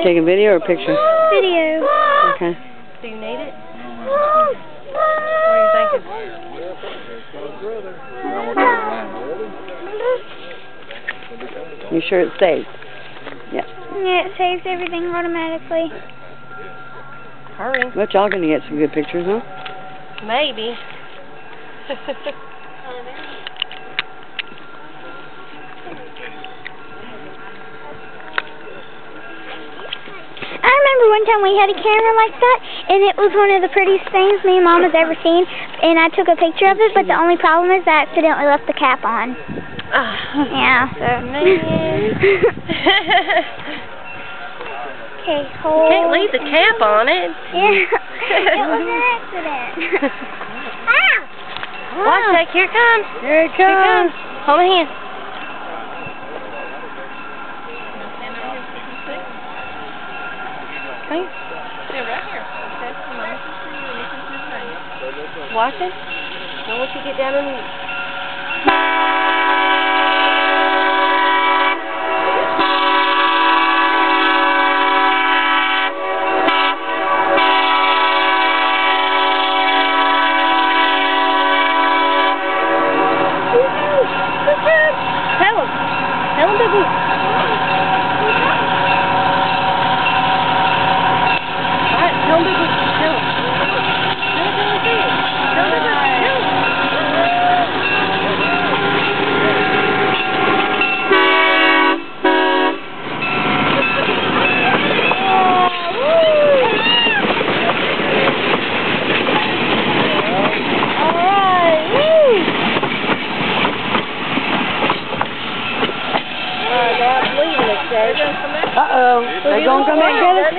You taking video or picture? Video. Okay. Do you need it? What are you thinking? You sure it saves? Yeah. Yeah, it saves everything automatically. Hurry. But y'all gonna get some good pictures, huh? Maybe. I remember one time we had a camera like that, and it was one of the prettiest things me and Mom has ever seen, and I took a picture of it, but the only problem is I accidentally left the cap on. Yeah, so. Man. Okay, hold. You can't leave the cap on it. Yeah, it was an accident. Ah! Watch that, here it comes. Here it comes. Here it comes. Hold my hand. Come here. Yeah, right here. Okay, come on. Watch it. Now once you get down in the... Tell him. Tell him, Boo-Boo. Alright, tell him, Boo-Boo. Tell him. Tell him, Boo-Boo. Tell him, Boo-Boo. Tell him. Uh-oh. They gonna come and get us?